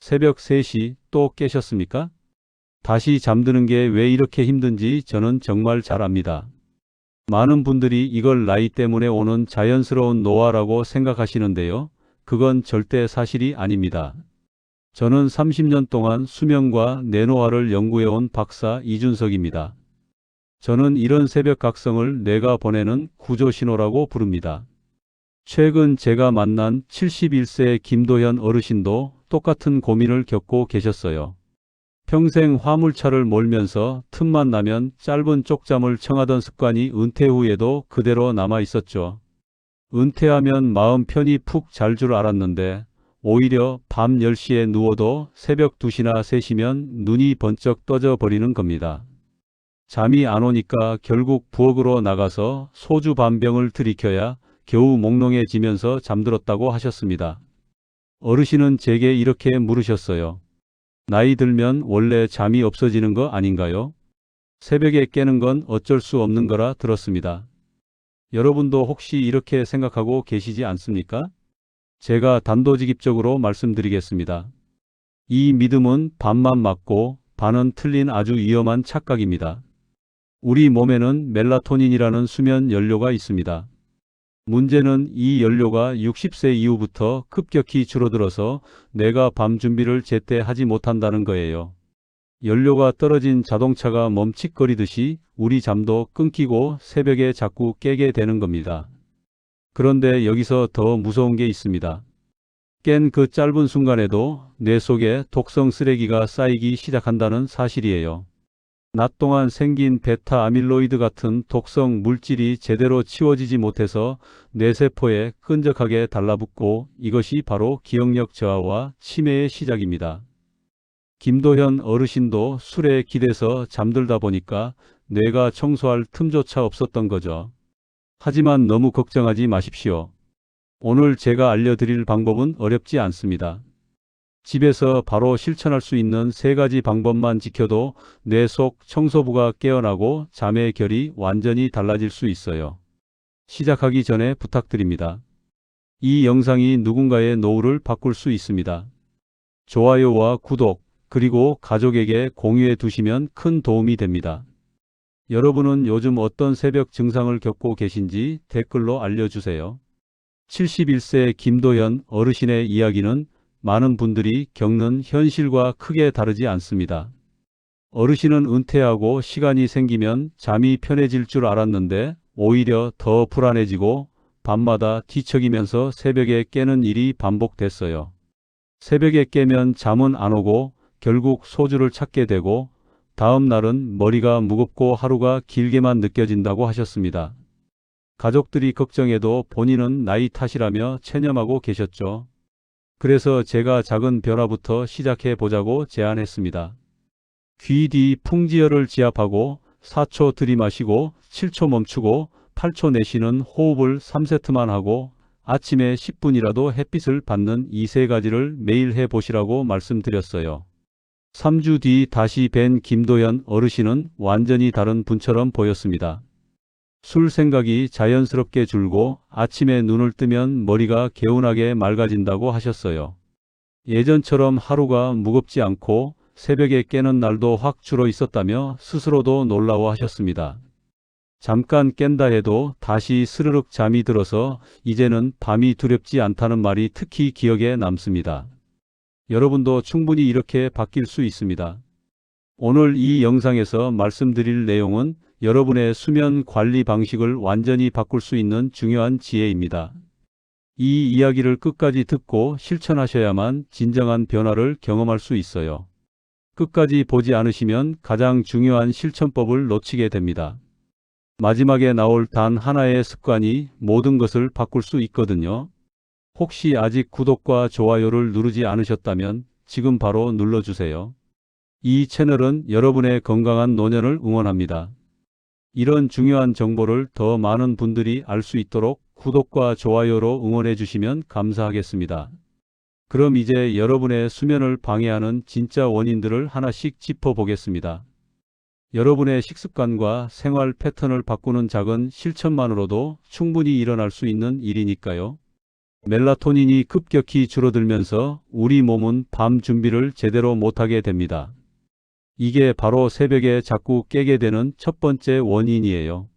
새벽 3시 또 깨셨습니까? 다시 잠드는 게 왜 이렇게 힘든지 저는 정말 잘 압니다. 많은 분들이 이걸 나이 때문에 오는 자연스러운 노화라고 생각하시는데요. 그건 절대 사실이 아닙니다. 저는 30년 동안 수면과 뇌노화를 연구해온 박사 이준석입니다. 저는 이런 새벽 각성을 뇌가 보내는 구조신호라고 부릅니다. 최근 제가 만난 71세 김도현 어르신도 똑같은 고민을 겪고 계셨어요. 평생 화물차를 몰면서 틈만 나면 짧은 쪽잠을 청하던 습관이 은퇴 후에도 그대로 남아 있었죠. 은퇴하면 마음 편히 푹 잘 줄 알았는데 오히려 밤 10시에 누워도 새벽 2시나 3시면 눈이 번쩍 떠져 버리는 겁니다. 잠이 안 오니까 결국 부엌으로 나가서 소주 반 병을 들이켜야 겨우 몽롱해지면서 잠들었다고 하셨습니다. 어르신은 제게 이렇게 물으셨어요. 나이 들면 원래 잠이 없어지는 거 아닌가요? 새벽에 깨는 건 어쩔 수 없는 거라 들었습니다. 여러분도 혹시 이렇게 생각하고 계시지 않습니까? 제가 단도직입적으로 말씀드리겠습니다. 이 믿음은 반만 맞고 반은 틀린 아주 위험한 착각입니다. 우리 몸에는 멜라토닌이라는 수면 연료가 있습니다. 문제는 이 연료가 60세 이후부터 급격히 줄어들어서 뇌가 밤 준비를 제때 하지 못한다는 거예요. 연료가 떨어진 자동차가 멈칫거리듯이 우리 잠도 끊기고 새벽에 자꾸 깨게 되는 겁니다. 그런데 여기서 더 무서운 게 있습니다. 깬 그 짧은 순간에도 뇌 속에 독성 쓰레기가 쌓이기 시작한다는 사실이에요. 낮 동안 생긴 베타 아밀로이드 같은 독성 물질이 제대로 치워지지 못해서 뇌세포에 끈적하게 달라붙고 이것이 바로 기억력 저하와 치매의 시작입니다. 김도현 어르신도 술에 기대서 잠들다 보니까 뇌가 청소할 틈조차 없었던 거죠. 하지만 너무 걱정하지 마십시오. 오늘 제가 알려드릴 방법은 어렵지 않습니다. 집에서 바로 실천할 수 있는 3가지 방법만 지켜도 뇌 속 청소부가 깨어나고 잠의 결이 완전히 달라질 수 있어요. 시작하기 전에 부탁드립니다. 이 영상이 누군가의 노후를 바꿀 수 있습니다. 좋아요와 구독, 그리고 가족에게 공유해 두시면 큰 도움이 됩니다. 여러분은 요즘 어떤 새벽 증상을 겪고 계신지 댓글로 알려주세요. 71세 김도현 어르신의 이야기는 많은 분들이 겪는 현실과 크게 다르지 않습니다. 어르신은 은퇴하고 시간이 생기면 잠이 편해질 줄 알았는데 오히려 더 불안해지고 밤마다 뒤척이면서 새벽에 깨는 일이 반복됐어요. 새벽에 깨면 잠은 안 오고 결국 소주를 찾게 되고 다음 날은 머리가 무겁고 하루가 길게만 느껴진다고 하셨습니다. 가족들이 걱정해도 본인은 나이 탓이라며 체념하고 계셨죠. 그래서 제가 작은 변화부터 시작해 보자고 제안했습니다. 귀 뒤 풍지혈을 지압하고 4초 들이마시고 7초 멈추고 8초 내쉬는 호흡을 3세트만 하고 아침에 10분이라도 햇빛을 받는 이 3가지를 매일 해보시라고 말씀드렸어요. 3주 뒤 다시 뵌 김도현 어르신은 완전히 다른 분처럼 보였습니다. 술 생각이 자연스럽게 줄고 아침에 눈을 뜨면 머리가 개운하게 맑아진다고 하셨어요. 예전처럼 하루가 무겁지 않고 새벽에 깨는 날도 확 줄어 있었다며 스스로도 놀라워하셨습니다. 잠깐 깬다 해도 다시 스르륵 잠이 들어서 이제는 밤이 두렵지 않다는 말이 특히 기억에 남습니다. 여러분도 충분히 이렇게 바뀔 수 있습니다. 오늘 이 영상에서 말씀드릴 내용은 여러분의 수면 관리 방식을 완전히 바꿀 수 있는 중요한 지혜입니다. 이 이야기를 끝까지 듣고 실천하셔야만 진정한 변화를 경험할 수 있어요. 끝까지 보지 않으시면 가장 중요한 실천법을 놓치게 됩니다. 마지막에 나올 단 하나의 습관이 모든 것을 바꿀 수 있거든요. 혹시 아직 구독과 좋아요를 누르지 않으셨다면 지금 바로 눌러주세요. 이 채널은 여러분의 건강한 노년을 응원합니다. 이런 중요한 정보를 더 많은 분들이 알 수 있도록 구독과 좋아요로 응원해 주시면 감사하겠습니다. 그럼 이제 여러분의 수면을 방해하는 진짜 원인들을 하나씩 짚어보겠습니다. 여러분의 식습관과 생활 패턴을 바꾸는 작은 실천만으로도 충분히 일어날 수 있는 일이니까요. 멜라토닌이 급격히 줄어들면서 우리 몸은 밤 준비를 제대로 못하게 됩니다. 이게 바로 새벽에 자꾸 깨게 되는 첫 번째 원인이에요.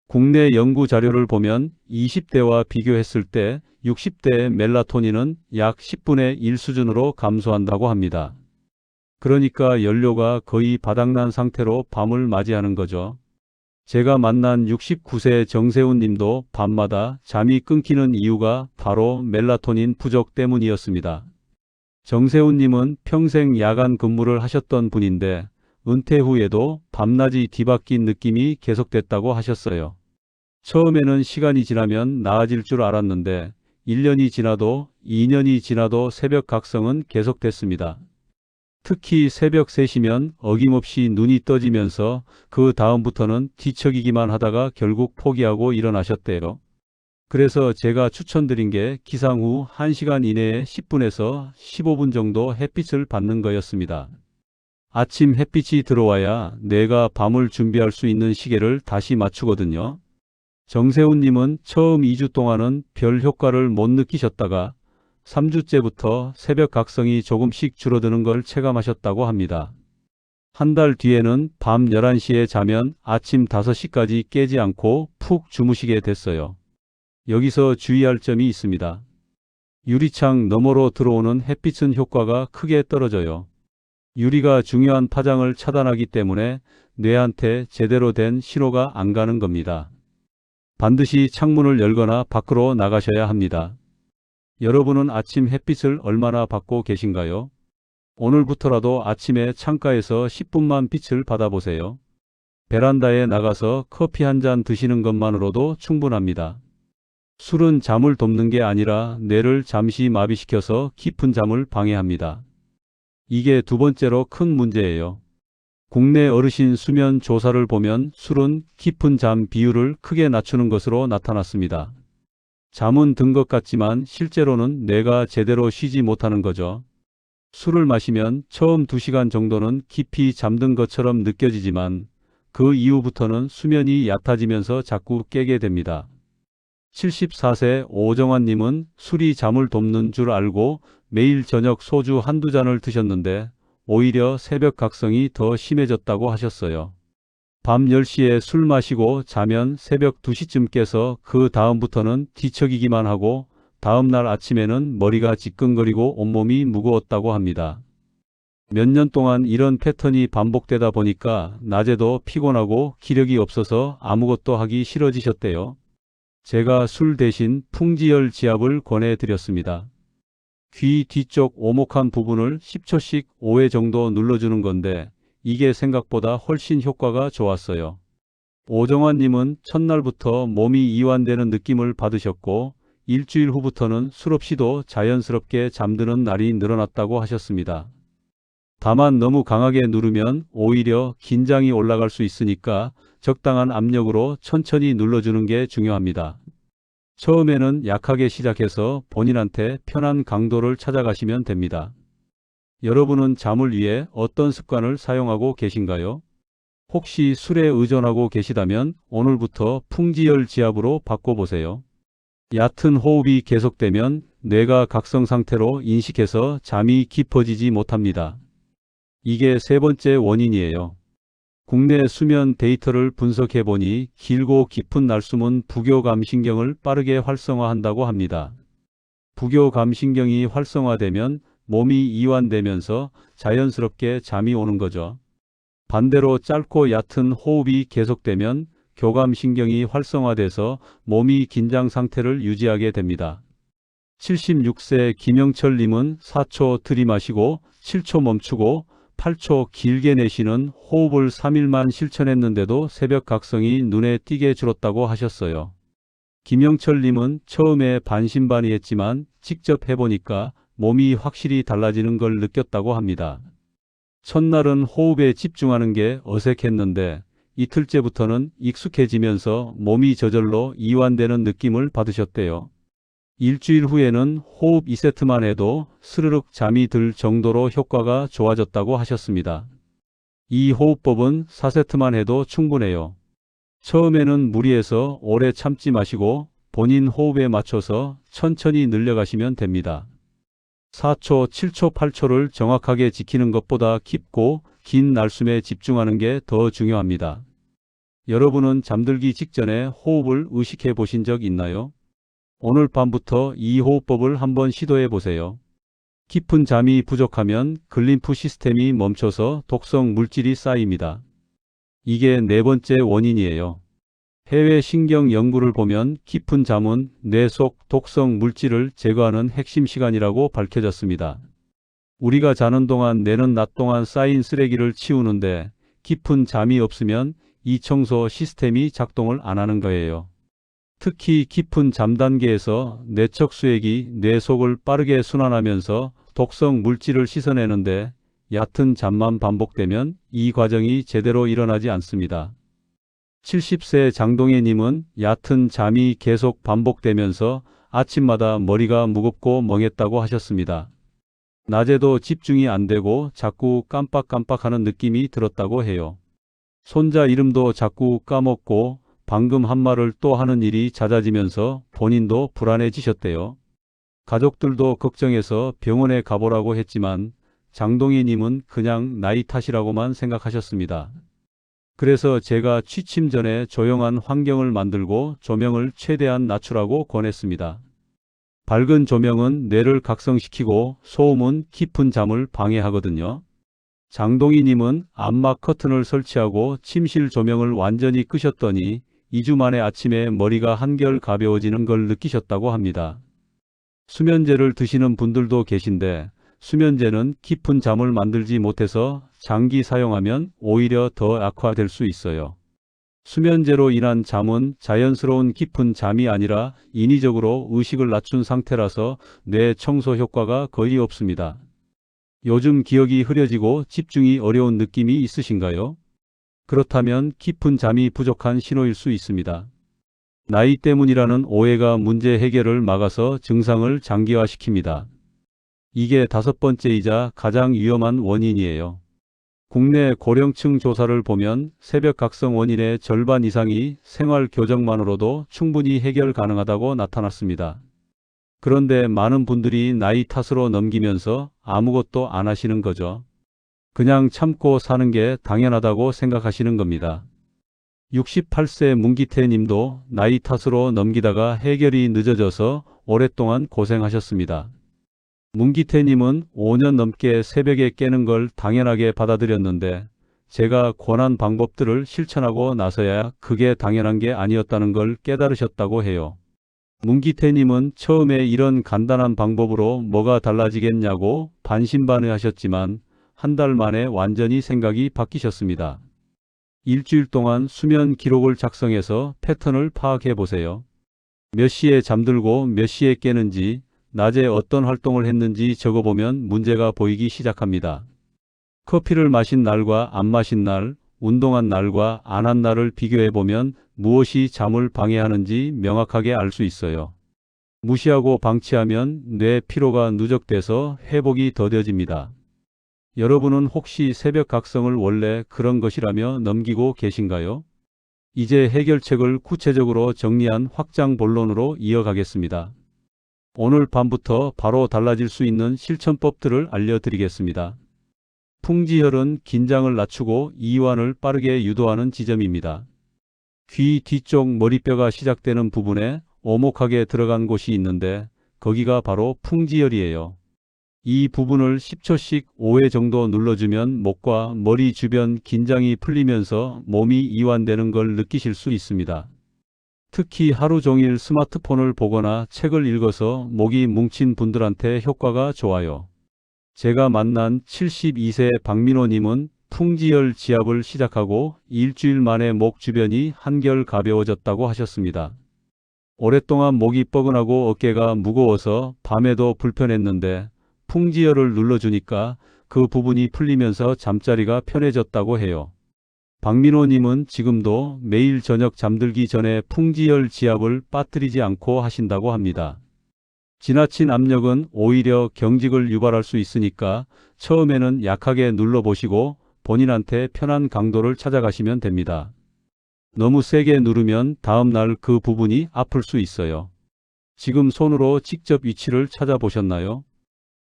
국내 연구 자료를 보면 20대와 비교했을 때 60대의 멜라토닌은 약 10분의 1 수준으로 감소한다고 합니다. 그러니까 연료가 거의 바닥난 상태로 밤을 맞이하는 거죠. 제가 만난 69세 정세훈 님도 밤마다 잠이 끊기는 이유가 바로 멜라토닌 부족 때문이었습니다. 정세훈 님은 평생 야간 근무를 하셨던 분인데 은퇴 후에도 밤낮이 뒤바뀐 느낌이 계속됐다고 하셨어요. 처음에는 시간이 지나면 나아질 줄 알았는데 1년이 지나도 2년이 지나도 새벽 각성은 계속됐습니다. 특히 새벽 3시면 어김없이 눈이 떠지면서 그 다음부터는 뒤척이기만 하다가 결국 포기하고 일어나셨대요. 그래서 제가 추천드린 게 기상 후 1시간 이내에 10분에서 15분 정도 햇빛을 받는 거였습니다. 아침 햇빛이 들어와야 뇌가 밤을 준비할 수 있는 시계를 다시 맞추거든요. 정세훈 님은 처음 2주 동안은 별 효과를 못 느끼셨다가 3주째부터 새벽 각성이 조금씩 줄어드는 걸 체감하셨다고 합니다. 한 달 뒤에는 밤 11시에 자면 아침 5시까지 깨지 않고 푹 주무시게 됐어요. 여기서 주의할 점이 있습니다. 유리창 너머로 들어오는 햇빛은 효과가 크게 떨어져요. 유리가 중요한 파장을 차단하기 때문에 뇌한테 제대로 된 신호가 안 가는 겁니다. 반드시 창문을 열거나 밖으로 나가셔야 합니다. 여러분은 아침 햇빛을 얼마나 받고 계신가요? 오늘부터라도 아침에 창가에서 10분만 빛을 받아보세요. 베란다에 나가서 커피 한 잔 드시는 것만으로도 충분합니다. 술은 잠을 돕는 게 아니라 뇌를 잠시 마비시켜서 깊은 잠을 방해합니다. 이게 두 번째로 큰 문제예요. 국내 어르신 수면 조사를 보면 술은 깊은 잠 비율을 크게 낮추는 것으로 나타났습니다. 잠은 든 것 같지만 실제로는 뇌가 제대로 쉬지 못하는 거죠. 술을 마시면 처음 2시간 정도는 깊이 잠든 것처럼 느껴지지만 그 이후부터는 수면이 얕아지면서 자꾸 깨게 됩니다. 74세 오정환 님은 술이 잠을 돕는 줄 알고 매일 저녁 소주 한두 잔을 드셨는데 오히려 새벽 각성이 더 심해졌다고 하셨어요. 밤 10시에 술 마시고 자면 새벽 2시쯤 깨서 그 다음부터는 뒤척이기만 하고 다음날 아침에는 머리가 지끈거리고 온몸이 무거웠다고 합니다. 몇 년 동안 이런 패턴이 반복되다 보니까 낮에도 피곤하고 기력이 없어서 아무것도 하기 싫어지셨대요. 제가 술 대신 풍지열 지압을 권해드렸습니다. 귀 뒤쪽 오목한 부분을 10초씩 5회 정도 눌러주는 건데 이게 생각보다 훨씬 효과가 좋았어요. 오정환 님은 첫날부터 몸이 이완되는 느낌을 받으셨고 일주일 후부터는 술 없이도 자연스럽게 잠드는 날이 늘어났다고 하셨습니다. 다만 너무 강하게 누르면 오히려 긴장이 올라갈 수 있으니까 적당한 압력으로 천천히 눌러주는 게 중요합니다. 처음에는 약하게 시작해서 본인한테 편한 강도를 찾아가시면 됩니다. 여러분은 잠을 위해 어떤 습관을 사용하고 계신가요? 혹시 술에 의존하고 계시다면 오늘부터 풍지열 지압으로 바꿔보세요. 얕은 호흡이 계속되면 뇌가 각성 상태로 인식해서 잠이 깊어지지 못합니다. 이게 세 번째 원인이에요. 국내 수면 데이터를 분석해보니 길고 깊은 날숨은 부교감신경을 빠르게 활성화한다고 합니다. 부교감신경이 활성화되면 몸이 이완되면서 자연스럽게 잠이 오는 거죠. 반대로 짧고 얕은 호흡이 계속되면 교감신경이 활성화돼서 몸이 긴장 상태를 유지하게 됩니다. 76세 김영철 님은 4초 들이마시고 7초 멈추고 8초 길게 내쉬는 호흡을 3일만 실천했는데도 새벽 각성이 눈에 띄게 줄었다고 하셨어요. 김영철 님은 처음에 반신반의했지만 직접 해보니까 몸이 확실히 달라지는 걸 느꼈다고 합니다. 첫날은 호흡에 집중하는 게 어색했는데 이틀째부터는 익숙해지면서 몸이 저절로 이완되는 느낌을 받으셨대요. 일주일 후에는 호흡 2세트만 해도 스르륵 잠이 들 정도로 효과가 좋아졌다고 하셨습니다. 이 호흡법은 4세트만 해도 충분해요. 처음에는 무리해서 오래 참지 마시고 본인 호흡에 맞춰서 천천히 늘려가시면 됩니다. 4초, 7초, 8초를 정확하게 지키는 것보다 깊고 긴 날숨에 집중하는 게 더 중요합니다. 여러분은 잠들기 직전에 호흡을 의식해 보신 적 있나요? 오늘 밤부터 이 호흡법을 한번 시도해 보세요. 깊은 잠이 부족하면 글림프 시스템이 멈춰서 독성 물질이 쌓입니다. 이게 네 번째 원인이에요. 해외 신경 연구를 보면 깊은 잠은 뇌 속 독성 물질을 제거하는 핵심 시간이라고 밝혀졌습니다. 우리가 자는 동안 뇌는 낮 동안 쌓인 쓰레기를 치우는데 깊은 잠이 없으면 이 청소 시스템이 작동을 안 하는 거예요. 특히 깊은 잠 단계에서 뇌척 수액이 뇌 속을 빠르게 순환하면서 독성 물질을 씻어내는데 얕은 잠만 반복되면 이 과정이 제대로 일어나지 않습니다. 70세 장동혜 님은 얕은 잠이 계속 반복되면서 아침마다 머리가 무겁고 멍했다고 하셨습니다. 낮에도 집중이 안 되고 자꾸 깜빡깜빡하는 느낌이 들었다고 해요. 손자 이름도 자꾸 까먹고 방금 한 말을 또 하는 일이 잦아지면서 본인도 불안해지셨대요. 가족들도 걱정해서 병원에 가보라고 했지만 장동희 님은 그냥 나이 탓이라고만 생각하셨습니다. 그래서 제가 취침 전에 조용한 환경을 만들고 조명을 최대한 낮추라고 권했습니다. 밝은 조명은 뇌를 각성시키고 소음은 깊은 잠을 방해하거든요. 장동희 님은 암막 커튼을 설치하고 침실 조명을 완전히 끄셨더니 2주 만에 아침에 머리가 한결 가벼워지는 걸 느끼셨다고 합니다. 수면제를 드시는 분들도 계신데 수면제는 깊은 잠을 만들지 못해서 장기 사용하면 오히려 더 악화될 수 있어요. 수면제로 인한 잠은 자연스러운 깊은 잠이 아니라 인위적으로 의식을 낮춘 상태라서 뇌 청소 효과가 거의 없습니다. 요즘 기억이 흐려지고 집중이 어려운 느낌이 있으신가요? 그렇다면 깊은 잠이 부족한 신호일 수 있습니다. 나이 때문이라는 오해가 문제 해결을 막아서 증상을 장기화시킵니다. 이게 다섯 번째이자 가장 위험한 원인이에요. 국내 고령층 조사를 보면 새벽 각성 원인의 절반 이상이 생활 교정만으로도 충분히 해결 가능하다고 나타났습니다. 그런데 많은 분들이 나이 탓으로 넘기면서 아무것도 안 하시는 거죠. 그냥 참고 사는 게 당연하다고 생각하시는 겁니다. 68세 문기태 님도 나이 탓으로 넘기다가 해결이 늦어져서 오랫동안 고생하셨습니다. 문기태 님은 5년 넘게 새벽에 깨는 걸 당연하게 받아들였는데 제가 권한 방법들을 실천하고 나서야 그게 당연한 게 아니었다는 걸 깨달으셨다고 해요. 문기태 님은 처음에 이런 간단한 방법으로 뭐가 달라지겠냐고 반신반의하셨지만 한 달 만에 완전히 생각이 바뀌셨습니다. 일주일 동안 수면 기록을 작성해서 패턴을 파악해 보세요. 몇 시에 잠들고 몇 시에 깨는지, 낮에 어떤 활동을 했는지 적어보면 문제가 보이기 시작합니다. 커피를 마신 날과 안 마신 날, 운동한 날과 안 한 날을 비교해 보면 무엇이 잠을 방해하는지 명확하게 알 수 있어요. 무시하고 방치하면 뇌 피로가 누적돼서 회복이 더뎌집니다. 여러분은 혹시 새벽 각성을 원래 그런 것이라며 넘기고 계신가요? 이제 해결책을 구체적으로 정리한 확장 본론으로 이어가겠습니다. 오늘 밤부터 바로 달라질 수 있는 실천법들을 알려드리겠습니다. 풍지혈은 긴장을 낮추고 이완을 빠르게 유도하는 지점입니다. 귀 뒤쪽 머리뼈가 시작되는 부분에 오목하게 들어간 곳이 있는데 거기가 바로 풍지혈이에요. 이 부분을 10초씩 5회 정도 눌러주면 목과 머리 주변 긴장이 풀리면서 몸이 이완되는 걸 느끼실 수 있습니다. 특히 하루 종일 스마트폰을 보거나 책을 읽어서 목이 뭉친 분들한테 효과가 좋아요. 제가 만난 72세 박민호 님은 풍지혈 지압을 시작하고 일주일 만에 목 주변이 한결 가벼워졌다고 하셨습니다. 오랫동안 목이 뻐근하고 어깨가 무거워서 밤에도 불편했는데 풍지혈을 눌러주니까 그 부분이 풀리면서 잠자리가 편해졌다고 해요. 박민호 님은 지금도 매일 저녁 잠들기 전에 풍지혈 지압을 빠뜨리지 않고 하신다고 합니다. 지나친 압력은 오히려 경직을 유발할 수 있으니까 처음에는 약하게 눌러보시고 본인한테 편한 강도를 찾아가시면 됩니다. 너무 세게 누르면 다음 날 그 부분이 아플 수 있어요. 지금 손으로 직접 위치를 찾아보셨나요?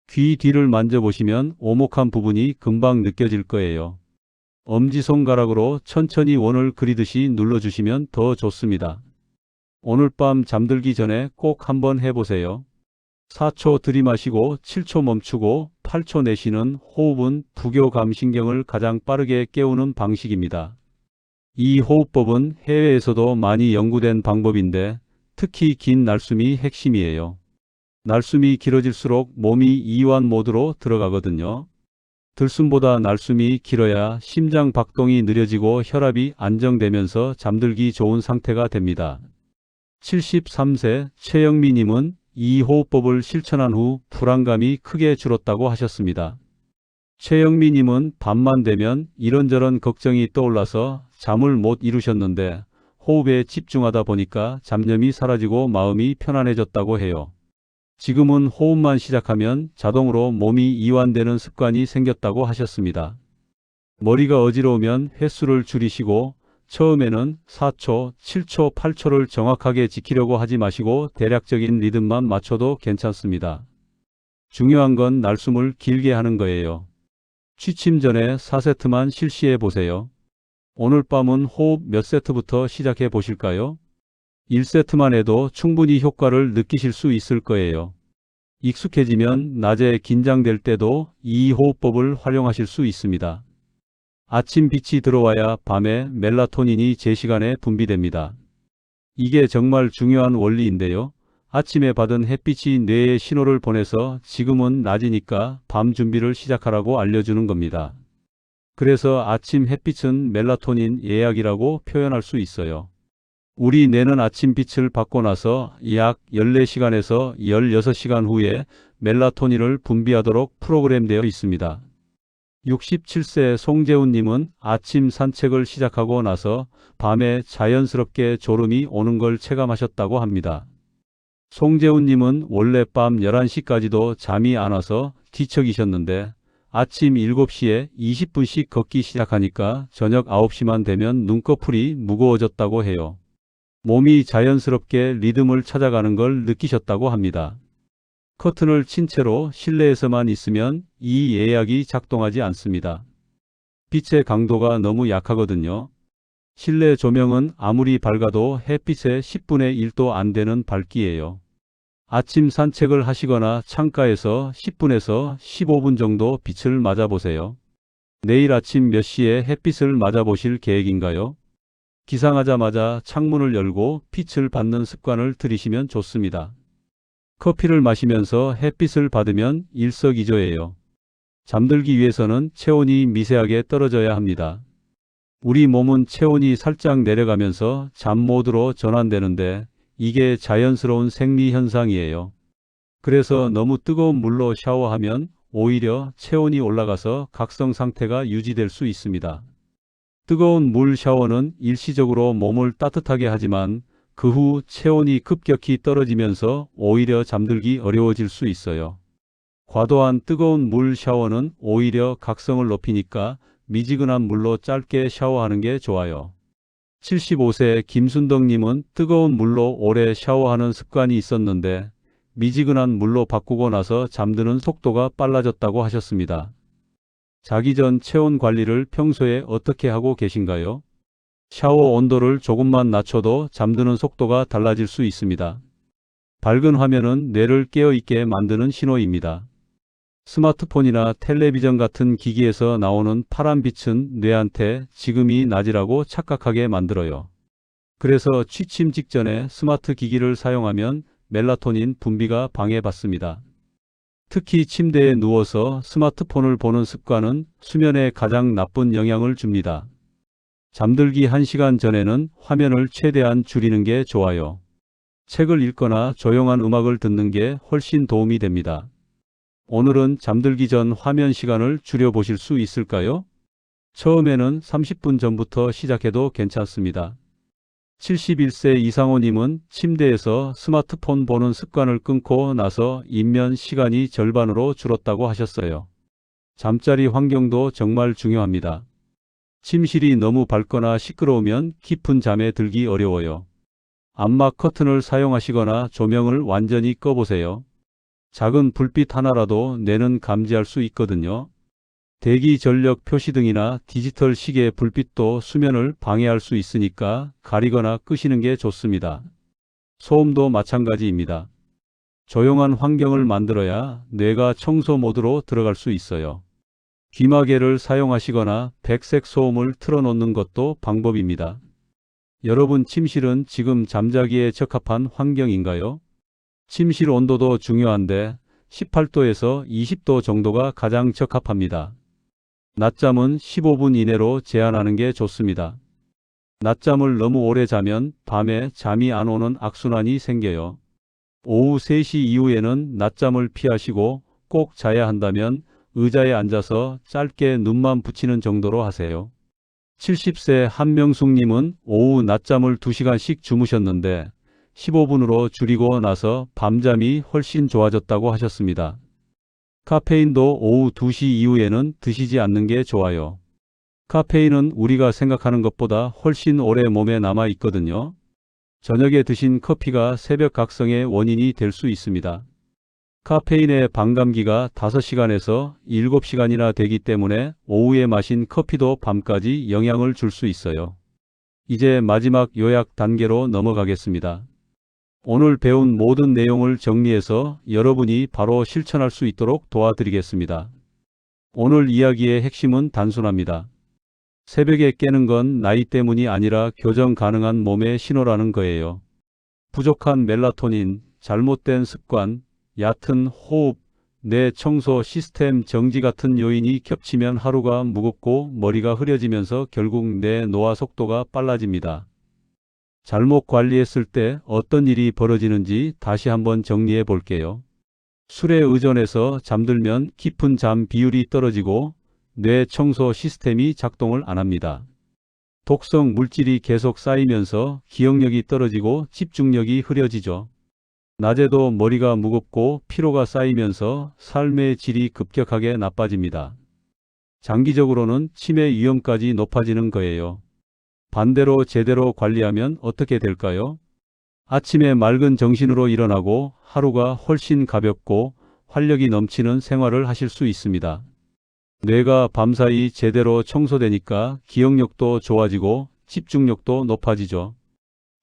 귀 뒤를 만져보시면 오목한 부분이 금방 느껴질 거예요. 엄지손가락으로 천천히 원을 그리듯이 눌러주시면 더 좋습니다. 오늘 밤 잠들기 전에 꼭 한번 해보세요. 4초 들이마시고 7초 멈추고 8초 내쉬는 호흡은 부교감신경을 가장 빠르게 깨우는 방식입니다. 이 호흡법은 해외에서도 많이 연구된 방법인데 특히 긴 날숨이 핵심이에요. 날숨이 길어질수록 몸이 이완 모드로 들어가거든요. 들숨보다 날숨이 길어야 심장 박동이 느려지고 혈압이 안정되면서 잠들기 좋은 상태가 됩니다. 73세 최영미님은 이 호흡법을 실천한 후 불안감이 크게 줄었다고 하셨습니다. 최영미님은 밤만 되면 이런저런 걱정이 떠올라서 잠을 못 이루셨는데 호흡에 집중하다 보니까 잡념이 사라지고 마음이 편안해졌다고 해요. 지금은 호흡만 시작하면 자동으로 몸이 이완되는 습관이 생겼다고 하셨습니다. 머리가 어지러우면 횟수를 줄이시고 처음에는 4초, 7초, 8초를 정확하게 지키려고 하지 마시고 대략적인 리듬만 맞춰도 괜찮습니다. 중요한 건 날숨을 길게 하는 거예요. 취침 전에 4세트만 실시해 보세요. 오늘 밤은 호흡 몇 세트부터 시작해 보실까요? 1세트만 해도 충분히 효과를 느끼실 수 있을 거예요. 익숙해지면 낮에 긴장될 때도 이 호흡법을 활용하실 수 있습니다. 아침 빛이 들어와야 밤에 멜라토닌이 제 시간에 분비됩니다. 이게 정말 중요한 원리인데요. 아침에 받은 햇빛이 뇌에 신호를 보내서 지금은 낮이니까 밤 준비를 시작하라고 알려주는 겁니다. 그래서 아침 햇빛은 멜라토닌 예약이라고 표현할 수 있어요. 우리 뇌는 아침 빛을 받고 나서 약 14시간에서 16시간 후에 멜라토닌을 분비하도록 프로그램되어 있습니다. 67세 송재훈님은 아침 산책을 시작하고 나서 밤에 자연스럽게 졸음이 오는 걸 체감하셨다고 합니다. 송재훈님은 원래 밤 11시까지도 잠이 안 와서 뒤척이셨는데 아침 7시에 20분씩 걷기 시작하니까 저녁 9시만 되면 눈꺼풀이 무거워졌다고 해요. 몸이 자연스럽게 리듬을 찾아가는 걸 느끼셨다고 합니다. 커튼을 친 채로 실내에서만 있으면 이 예약이 작동하지 않습니다. 빛의 강도가 너무 약하거든요. 실내 조명은 아무리 밝아도 햇빛의 10분의 1도 안 되는 밝기예요. 아침 산책을 하시거나 창가에서 10분에서 15분 정도 빛을 맞아보세요. 내일 아침 몇 시에 햇빛을 맞아보실 계획인가요? 기상하자마자 창문을 열고 빛을 받는 습관을 들이시면 좋습니다. 커피를 마시면서 햇빛을 받으면 일석이조예요. 잠들기 위해서는 체온이 미세하게 떨어져야 합니다. 우리 몸은 체온이 살짝 내려가면서 잠 모드로 전환되는데 이게 자연스러운 생리 현상이에요. 그래서 너무 뜨거운 물로 샤워하면 오히려 체온이 올라가서 각성 상태가 유지될 수 있습니다. 뜨거운 물 샤워는 일시적으로 몸을 따뜻하게 하지만 그 후 체온이 급격히 떨어지면서 오히려 잠들기 어려워질 수 있어요. 과도한 뜨거운 물 샤워는 오히려 각성을 높이니까 미지근한 물로 짧게 샤워하는 게 좋아요. 75세 김순덕님은 뜨거운 물로 오래 샤워하는 습관이 있었는데 미지근한 물로 바꾸고 나서 잠드는 속도가 빨라졌다고 하셨습니다. 자기 전 체온 관리를 평소에 어떻게 하고 계신가요? 샤워 온도를 조금만 낮춰도 잠드는 속도가 달라질 수 있습니다. 밝은 화면은 뇌를 깨어있게 만드는 신호입니다. 스마트폰이나 텔레비전 같은 기기에서 나오는 파란 빛은 뇌한테 지금이 낮이라고 착각하게 만들어요. 그래서 취침 직전에 스마트 기기를 사용하면 멜라토닌 분비가 방해받습니다. 특히 침대에 누워서 스마트폰을 보는 습관은 수면에 가장 나쁜 영향을 줍니다. 잠들기 1시간 전에는 화면을 최대한 줄이는 게 좋아요. 책을 읽거나 조용한 음악을 듣는 게 훨씬 도움이 됩니다. 오늘은 잠들기 전 화면 시간을 줄여보실 수 있을까요? 처음에는 30분 전부터 시작해도 괜찮습니다. 71세 이상호님은 침대에서 스마트폰 보는 습관을 끊고 나서 입면 시간이 절반으로 줄었다고 하셨어요. 잠자리 환경도 정말 중요합니다. 침실이 너무 밝거나 시끄러우면 깊은 잠에 들기 어려워요. 암막 커튼을 사용하시거나 조명을 완전히 꺼보세요. 작은 불빛 하나라도 뇌는 감지할 수 있거든요. 대기 전력 표시등이나 디지털 시계 불빛도 수면을 방해할 수 있으니까 가리거나 끄시는 게 좋습니다. 소음도 마찬가지입니다. 조용한 환경을 만들어야 뇌가 청소 모드로 들어갈 수 있어요. 귀마개를 사용하시거나 백색 소음을 틀어놓는 것도 방법입니다. 여러분 침실은 지금 잠자기에 적합한 환경인가요? 침실 온도도 중요한데 18도에서 20도 정도가 가장 적합합니다. 낮잠은 15분 이내로 제한하는 게 좋습니다. 낮잠을 너무 오래 자면 밤에 잠이 안 오는 악순환이 생겨요. 오후 3시 이후에는 낮잠을 피하시고 꼭 자야 한다면 의자에 앉아서 짧게 눈만 붙이는 정도로 하세요. 70세 한명숙님은 오후 낮잠을 2시간씩 주무셨는데 15분으로 줄이고 나서 밤잠이 훨씬 좋아졌다고 하셨습니다. 카페인도 오후 2시 이후에는 드시지 않는 게 좋아요. 카페인은 우리가 생각하는 것보다 훨씬 오래 몸에 남아 있거든요. 저녁에 드신 커피가 새벽 각성의 원인이 될 수 있습니다. 카페인의 반감기가 5시간에서 7시간이나 되기 때문에 오후에 마신 커피도 밤까지 영향을 줄 수 있어요. 이제 마지막 요약 단계로 넘어가겠습니다. 오늘 배운 모든 내용을 정리해서 여러분이 바로 실천할 수 있도록 도와드리겠습니다. 오늘 이야기의 핵심은 단순합니다. 새벽에 깨는 건 나이 때문이 아니라 교정 가능한 몸의 신호라는 거예요. 부족한 멜라토닌, 잘못된 습관, 얕은 호흡, 뇌 청소 시스템 정지 같은 요인이 겹치면 하루가 무겁고 머리가 흐려지면서 결국 뇌 노화 속도가 빨라집니다. 잘못 관리했을 때 어떤 일이 벌어지는지 다시 한번 정리해 볼게요. 술에 의존해서 잠들면 깊은 잠 비율이 떨어지고 뇌 청소 시스템이 작동을 안 합니다. 독성 물질이 계속 쌓이면서 기억력이 떨어지고 집중력이 흐려지죠. 낮에도 머리가 무겁고 피로가 쌓이면서 삶의 질이 급격하게 나빠집니다. 장기적으로는 치매 위험까지 높아지는 거예요. 반대로 제대로 관리하면 어떻게 될까요? 아침에 맑은 정신으로 일어나고 하루가 훨씬 가볍고 활력이 넘치는 생활을 하실 수 있습니다. 뇌가 밤사이 제대로 청소되니까 기억력도 좋아지고 집중력도 높아지죠.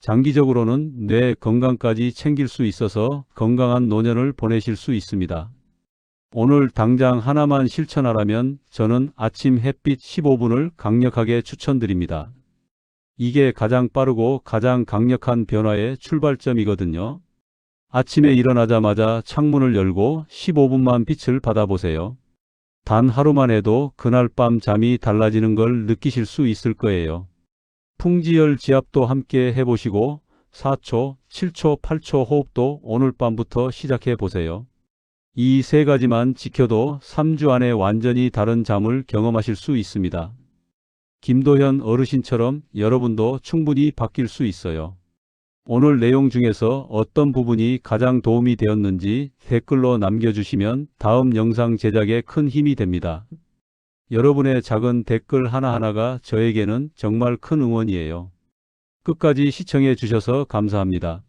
장기적으로는 뇌 건강까지 챙길 수 있어서 건강한 노년을 보내실 수 있습니다. 오늘 당장 하나만 실천하라면 저는 아침 햇빛 15분을 강력하게 추천드립니다. 이게 가장 빠르고 가장 강력한 변화의 출발점이거든요. 아침에 일어나자마자 창문을 열고 15분만 빛을 받아보세요. 단 하루만 해도 그날 밤 잠이 달라지는 걸 느끼실 수 있을 거예요. 풍지열 지압도 함께 해보시고 4초, 7초, 8초 호흡도 오늘 밤부터 시작해 보세요. 이 세 가지만 지켜도 3주 안에 완전히 다른 잠을 경험하실 수 있습니다. 김도현 어르신처럼 여러분도 충분히 바뀔 수 있어요. 오늘 내용 중에서 어떤 부분이 가장 도움이 되었는지 댓글로 남겨주시면 다음 영상 제작에 큰 힘이 됩니다. 여러분의 작은 댓글 하나하나가 저에게는 정말 큰 응원이에요. 끝까지 시청해 주셔서 감사합니다.